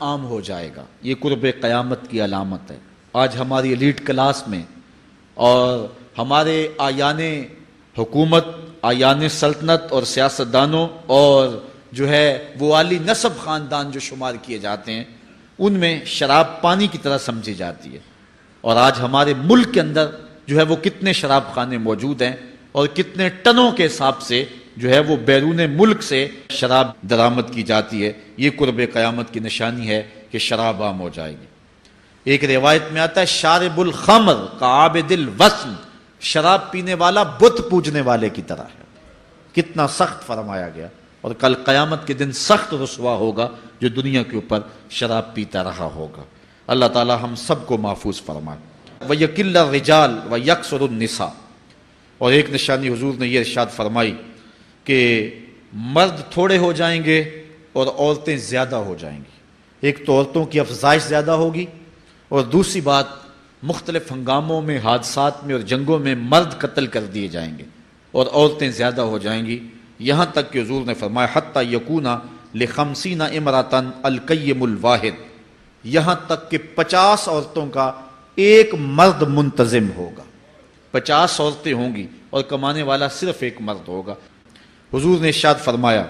عام ہو جائے گا۔ یہ قرب قیامت کی علامت ہے۔ آج ہماری ایلیٹ کلاس میں اور ہمارے آیان حکومت، آیان سلطنت اور سیاستدانوں اور جو ہے وہ عالی نسب خاندان جو شمار کیے جاتے ہیں، ان میں شراب پانی کی طرح سمجھی جاتی ہے۔ اور آج ہمارے ملک کے اندر جو ہے وہ کتنے شراب خانے موجود ہیں اور کتنے ٹنوں کے حساب سے جو ہے وہ بیرون ملک سے شراب درآمد کی جاتی ہے۔ یہ قرب قیامت کی نشانی ہے کہ شراب عام ہو جائے گی۔ ایک روایت میں آتا ہے شارب الخمر کعابد الوثن، شراب پینے والا بت پوجنے والے کی طرح ہے۔ کتنا سخت فرمایا گیا، اور کل قیامت کے دن سخت رسوا ہوگا جو دنیا کے اوپر شراب پیتا رہا ہوگا۔ اللہ تعالی ہم سب کو محفوظ فرمائے۔ وَيَكِلَّ الرِّجَالِ وَيَكْثُرُ النِّسَاء، اور ایک نشانی حضور نے یہ ارشاد فرمائی کہ مرد تھوڑے ہو جائیں گے اور عورتیں زیادہ ہو جائیں گی۔ ایک تو عورتوں کی افزائش زیادہ ہوگی، اور دوسری بات مختلف ہنگاموں میں، حادثات میں اور جنگوں میں مرد قتل کر دیے جائیں گے اور عورتیں زیادہ ہو جائیں گی، یہاں تک کہ حضور نے فرمایا حتی یکون ل50 امرأۃ القیم الواحد، یہاں تک کہ 50 عورتوں کا ایک مرد منتظم ہوگا۔ 50 عورتیں ہوں گی اور کمانے والا صرف ایک مرد ہوگا۔ حضور نے ارشاد فرمایا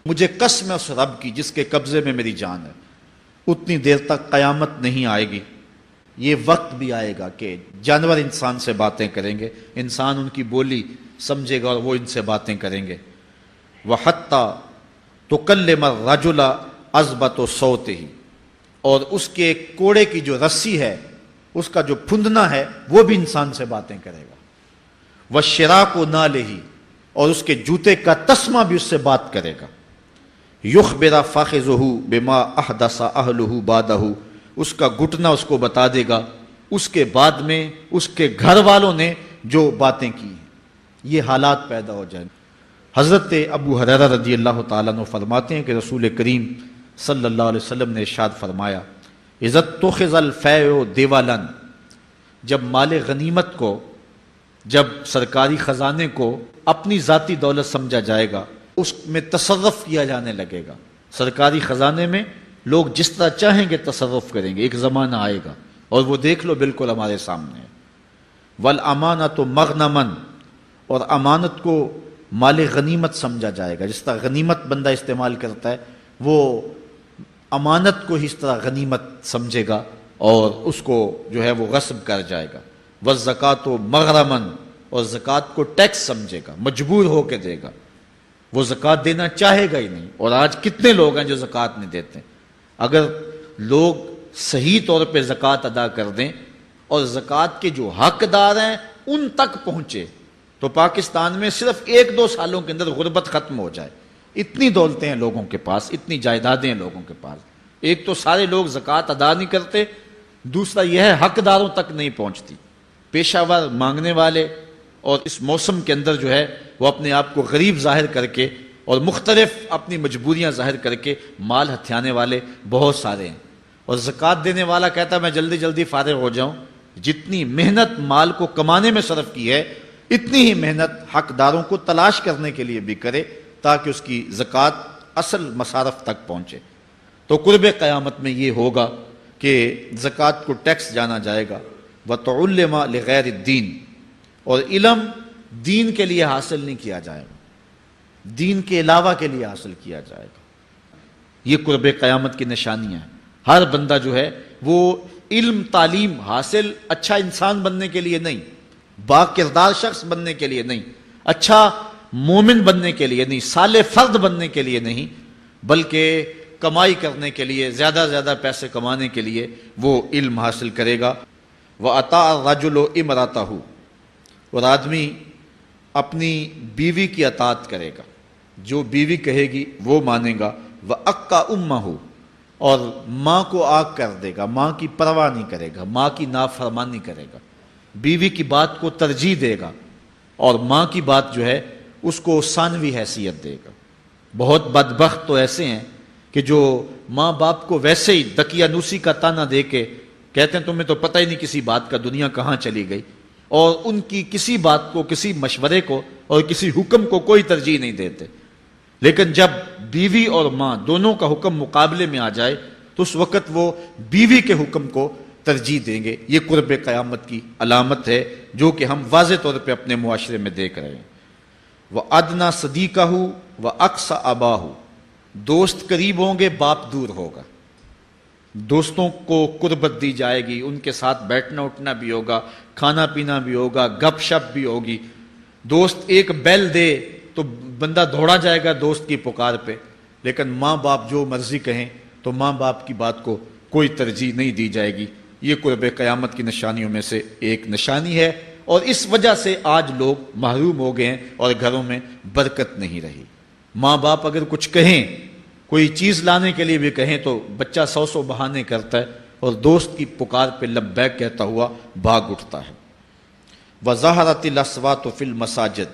مجھے قسم ہے اس رب کی جس کے قبضے میں میری جان ہے، اتنی دیر تک قیامت نہیں آئے گی، یہ وقت بھی آئے گا کہ جانور انسان سے باتیں کریں گے، انسان ان کی بولی سمجھے گا اور وہ ان سے باتیں کریں گے۔ وَحَتَّى تُكَلِّمَ الرَّجُلَ عَذْبَةُ صَوْتِهِ، اور اس کے کوڑے کی جو رسی ہے، اس کا جو پھندنا ہے، وہ بھی انسان سے باتیں کرے گا۔ وَالشِّرَاكُ نَالِهِ، اور اس کے جوتے کا تسمہ بھی اس سے بات کرے گا۔ یخبر فاخذہ بما احدث اہلہ بعدہ، اس کا گھٹنا اس کو بتا دے گا اس کے بعد میں اس کے گھر والوں نے جو باتیں کی ہیں۔ یہ حالات پیدا ہو جائیں۔ حضرت ابو ہریرہ رضی اللہ تعالیٰ عنہ فرماتے ہیں کہ رسول کریم صلی اللہ علیہ وسلم نے ارشاد فرمایا اذا اتخذ الفیء دیوالا، جب مال غنیمت کو، جب سرکاری خزانے کو اپنی ذاتی دولت سمجھا جائے گا، اس میں تصرف کیا جانے لگے گا۔ سرکاری خزانے میں لوگ جس طرح چاہیں گے تصرف کریں گے، ایک زمانہ آئے گا اور وہ دیکھ لو بالکل ہمارے سامنے ہے۔ والامانۃ مغنما، اور امانت کو مال غنیمت سمجھا جائے گا۔ جس طرح غنیمت بندہ استعمال کرتا ہے، وہ امانت کو ہی اس طرح غنیمت سمجھے گا اور اس کو جو ہے وہ غصب کر جائے گا۔ والزکوٰۃ مغرما، اور زکوٰۃ کو ٹیکس سمجھے گا، مجبور ہو کے دے گا، وہ زکوٰۃ دینا چاہے گا ہی نہیں۔ اور آج کتنے لوگ ہیں جو زکوٰۃ نہیں دیتے۔ اگر لوگ صحیح طور پہ زکوٰۃ ادا کر دیں اور زکوٰۃ کے جو حقدار ہیں ان تک پہنچے تو پاکستان میں صرف 1-2 سالوں کے اندر غربت ختم ہو جائے۔ اتنی دولتیں ہیں لوگوں کے پاس، اتنی جائیدادیں ہیں لوگوں کے پاس۔ ایک تو سارے لوگ زکوٰۃ ادا نہیں کرتے، دوسرا یہ ہے حقداروں تک نہیں پہنچتی۔ پیشہ ور مانگنے والے اور اس موسم کے اندر جو ہے وہ اپنے آپ کو غریب ظاہر کر کے اور مختلف اپنی مجبوریاں ظاہر کر کے مال ہتھیانے والے بہت سارے ہیں، اور زکوٰۃ دینے والا کہتا ہے میں جلدی جلدی فارغ ہو جاؤں۔ جتنی محنت مال کو کمانے میں صرف کی ہے، اتنی ہی محنت حقداروں کو تلاش کرنے کے لیے بھی کرے تاکہ اس کی زکوٰۃ اصل مصارف تک پہنچے۔ تو قرب قیامت میں یہ ہوگا کہ زکوٰۃ کو ٹیکس جانا جائے گا۔ وَتُعُلِّمَ لِغَيْرِ الدِّينِ، اور علم دین کے لیے حاصل نہیں کیا جائے گا، دین کے علاوہ کے لیے حاصل کیا جائے گا۔ یہ قرب قیامت کی نشانیاں ہیں۔ ہر بندہ جو ہے وہ علم تعلیم حاصل اچھا انسان بننے کے لیے نہیں، با کردار شخص بننے کے لیے نہیں، اچھا مومن بننے کے لیے نہیں، صالح فرد بننے کے لیے نہیں، بلکہ کمائی کرنے کے لیے، زیادہ زیادہ پیسے کمانے کے لیے وہ علم حاصل کرے گا۔ وَأَطَاعَ الرَّجُلُ امْرَأَتَهُ، اور آدمی اپنی بیوی کی اطاعت کرے گا، جو بیوی کہے گی وہ مانے گا۔ وَأَقَّى أُمَّهُ، اور ماں کو آگ کر دے گا، ماں کی پرواہ نہیں کرے گا، ماں کی نافرمانی کرے گا، بیوی کی بات کو ترجیح دے گا اور ماں کی بات جو ہے اس کو ثانوی حیثیت دے گا۔ بہت بدبخت تو ایسے ہیں کہ جو ماں باپ کو ویسے ہی دقیانوسی کا تانا دے کے کہتے ہیں تمہیں تو پتہ ہی نہیں کسی بات کا دنیا کہاں چلی گئی، اور ان کی کسی بات کو، کسی مشورے کو اور کسی حکم کو کوئی ترجیح نہیں دیتے۔ لیکن جب بیوی اور ماں دونوں کا حکم مقابلے میں آ جائے تو اس وقت وہ بیوی کے حکم کو ترجیح دیں گے. یہ قرب قیامت کی علامت ہے جو کہ ہم واضح طور پہ اپنے معاشرے میں دیکھ رہے ہیں. وَأَدْنَا صَدِيقَهُ وَأَقْصَى أَبَاهُ، دوست قریب ہوں گے، باپ دور ہوگا. دوستوں کو قربت دی جائے گی، ان کے ساتھ بیٹھنا اٹھنا بھی ہوگا، کھانا پینا بھی ہوگا، گپ شپ بھی ہوگی. دوست ایک بیل دے تو بندہ دوڑا جائے گا دوست کی پکار پہ، لیکن ماں باپ جو مرضی کہیں تو ماں باپ کی بات کو کوئی ترجیح نہیں دی جائے گی. یہ قرب قیامت کی نشانیوں میں سے ایک نشانی ہے، اور اس وجہ سے آج لوگ محروم ہو گئے ہیں اور گھروں میں برکت نہیں رہی. ماں باپ اگر کچھ کہیں، کوئی چیز لانے کے لیے بھی کہیں، تو بچہ 100 بہانے کرتا ہے اور دوست کی پکار پہ لبیک کہتا ہوا بھاگ اٹھتا ہے. وَظَهَرَتِ الْأَصْوَاتُ فِي الْمَسَاجِدِ،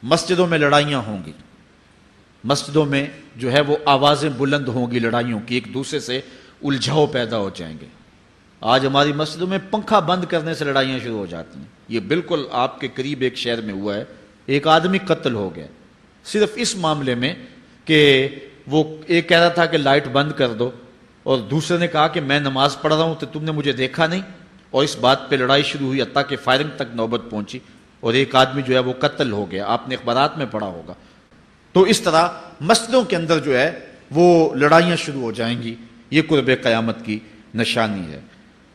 مسجدوں میں لڑائیاں ہوں گی. مسجدوں میں جو ہے وہ آوازیں بلند ہوں گی لڑائیوں کی، ایک دوسرے سے الجھاؤ پیدا ہو جائیں گے. آج ہماری مسجدوں میں پنکھا بند کرنے سے لڑائیاں شروع ہو جاتی ہیں. یہ بالکل آپ کے قریب ایک شہر میں ہوا ہے، ایک آدمی قتل ہو گیا صرف اس معاملے میں کہ وہ ایک کہہ رہا تھا کہ لائٹ بند کر دو، اور دوسرے نے کہا کہ میں نماز پڑھ رہا ہوں تو تم نے مجھے دیکھا نہیں، اور اس بات پہ لڑائی شروع ہوئی حتیٰ کہ فائرنگ تک نوبت پہنچی، اور ایک آدمی جو ہے وہ قتل ہو گیا. آپ نے اخبارات میں پڑھا ہوگا. تو اس طرح مسجدوں کے اندر جو ہے وہ لڑائیاں شروع ہو جائیں گی. یہ قرب قیامت کی نشانی ہے.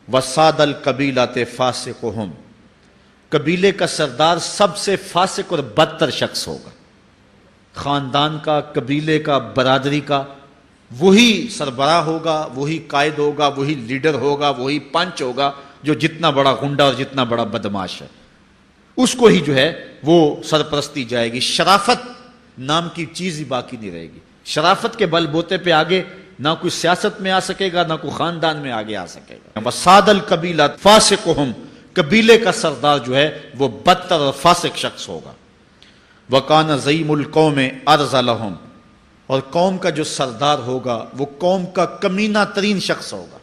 وَسَادَ الْقَبِيلَةِ فَاسِقُهُمْ، قبیلے کا سردار سب سے فاسق اور بدتر شخص ہوگا. خاندان کا، قبیلے کا، برادری کا وہی سربراہ ہوگا، وہی قائد ہوگا، وہی لیڈر ہوگا، وہی پنچ ہوگا جو جتنا بڑا غنڈہ اور جتنا بڑا بدماش ہے اس کو ہی جو ہے وہ سرپرستی جائے گی. شرافت نام کی چیز ہی باقی نہیں رہے گی. شرافت کے بل بوتے پہ آگے نہ کوئی سیاست میں آ سکے گا، نہ کوئی خاندان میں آگے آ سکے گا. وَسَادَ الْقَبِيلَةِ فَاسِقُهُمْ، قبیلے کا سردار جو ہے وہ بدتر اور فاسق شخص ہوگا. وَقَانَ زَعِيمُ الْقَوْمِ أَرْذَلَهُمْ، اور قوم کا جو سردار ہوگا وہ قوم کا کمینہ ترین شخص ہوگا.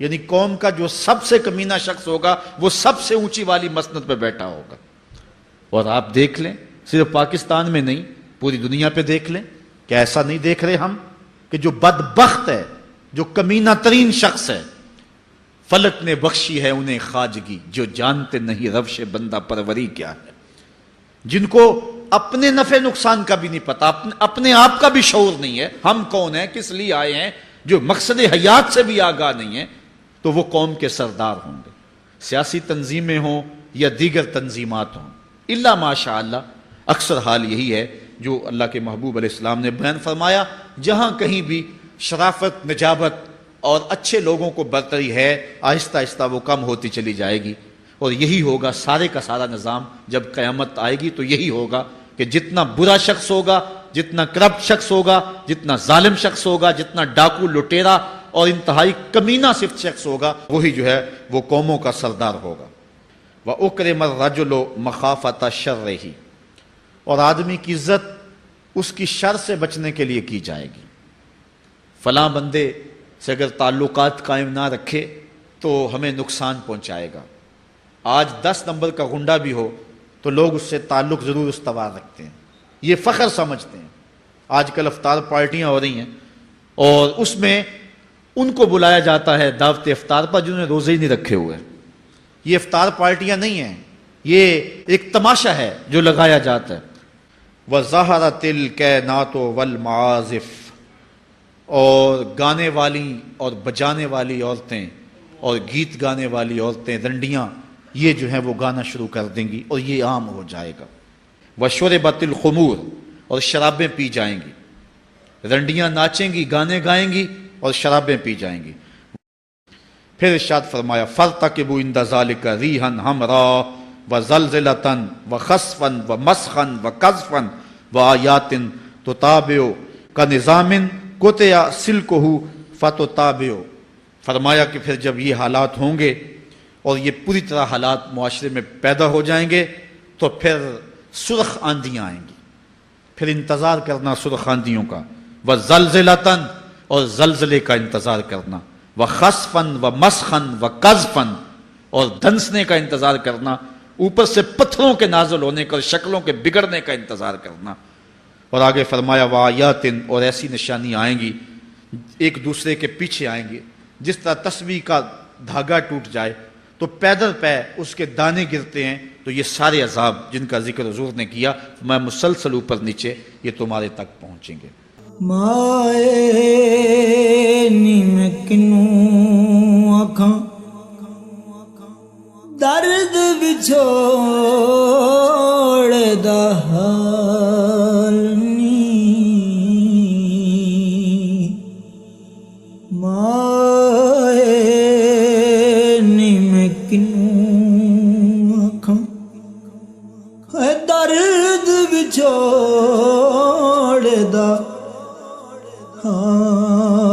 یعنی قوم کا جو سب سے کمینہ شخص ہوگا وہ سب سے اونچی والی مسند پہ بیٹھا ہوگا. اور آپ دیکھ لیں، صرف پاکستان میں نہیں پوری دنیا پہ دیکھ لیں کہ ایسا نہیں دیکھ رہے ہم کہ جو بدبخت ہے، جو کمینہ ترین شخص ہے، فلک نے بخشی ہے انہیں خواجگی، جو جانتے نہیں روش بندہ پروری کیا ہے. جن کو اپنے نفع نقصان کا بھی نہیں پتا، اپنے آپ کا بھی شعور نہیں ہے، ہم کون ہیں، کس لیے آئے ہیں، جو مقصد حیات سے بھی آگاہ نہیں ہے، تو وہ قوم کے سردار ہوں گے. سیاسی تنظیمیں ہوں یا دیگر تنظیمات ہوں، الا ماشاء اللہ اکثر حال یہی ہے جو اللہ کے محبوب علیہ السلام نے بیان فرمایا. جہاں کہیں بھی شرافت، نجابت اور اچھے لوگوں کو برتری ہے، آہستہ آہستہ وہ کم ہوتی چلی جائے گی. اور یہی ہوگا سارے کا سارا نظام جب قیامت آئے گی، تو یہی ہوگا کہ جتنا برا شخص ہوگا، جتنا کرپٹ شخص ہوگا، جتنا ظالم شخص ہوگا، جتنا ڈاکو لٹیرا اور انتہائی کمینہ صفت شخص ہوگا، وہی جو ہے وہ قوموں کا سردار ہوگا. وَأُكْرِمَ الرَّجُلُ مَخَافَةَ شَرِّهِ، اور آدمی کی عزت اس کی شر سے بچنے کے لیے کی جائے گی. فلاں بندے سے اگر تعلقات قائم نہ رکھے تو ہمیں نقصان پہنچائے گا. آج 10 نمبر کا غنڈہ بھی ہو تو لوگ اس سے تعلق ضرور استوار رکھتے ہیں، یہ فخر سمجھتے ہیں. آج کل افطار پارٹیاں ہو رہی ہیں اور اس میں ان کو بلایا جاتا ہے دعوت افطار پر جنہوں نے روزے ہی نہیں رکھے ہوئے. یہ افطار پارٹیاں نہیں ہیں، یہ ایک تماشا ہے جو لگایا جاتا ہے. وَظَهَرَتِ الْكَيْنَاتُ وَالْمَعَازِفُ، اور گانے والی اور بجانے والی عورتیں اور گیت گانے والی عورتیں، رنڈیاں، یہ جو ہیں وہ گانا شروع کر دیں گی اور یہ عام ہو جائے گا. وَشُرِبَتِ الْخُمُورُ، اور شرابیں پی جائیں گی. رنڈیاں ناچیں گی، گانے گائیں گی اور شرابیں پی جائیں گی. پھر ارشاد فرمایا فَارْتَقِبُوا عِنْدَ ذَلِكَ رِيحًا حَمْرَاءَ وَزَلْزَلَةً وَخَسْفًا وَمَسْخًا وَقَذْفًا وَآيَاتٍ تُتَابِعُ كَنِظَامٍ قُطِعَ سِلْكُهُ فَتُتَابِعُ. فرمایا کہ پھر جب یہ حالات ہوں گے اور یہ پوری طرح حالات معاشرے میں پیدا ہو جائیں گے تو پھر سرخ آندیاں آئیں گی. پھر انتظار کرنا سرخ آندیوں کا. وَزَلْزَلَةً، اور زلزلے کا انتظار کرنا. وَخَسْفًا وَمَسْخًا وَقَذْفًا، اور دنسنے کا انتظار کرنا، اوپر سے پتھروں کے نازل ہونے کا اور شکلوں کے بگڑنے کا انتظار کرنا. اور آگے فرمایا وَآيَاتٍ، اور ایسی نشانی آئیں گی ایک دوسرے کے پیچھے آئیں گے. جس طرح تسبیح کا دھاگا ٹوٹ جائے تو پیدل پہ اس کے دانے گرتے ہیں, تو یہ سارے عذاب جن کا ذکر حضور نے کیا میں مسلسل اوپر نیچے یہ تمہارے تک پہنچیں گے. مائے نمکنوں آکھاں درد بچھوڑ دا حال نہیں, مائے نمکنوں آکھاں درد بچھوڑ دا حال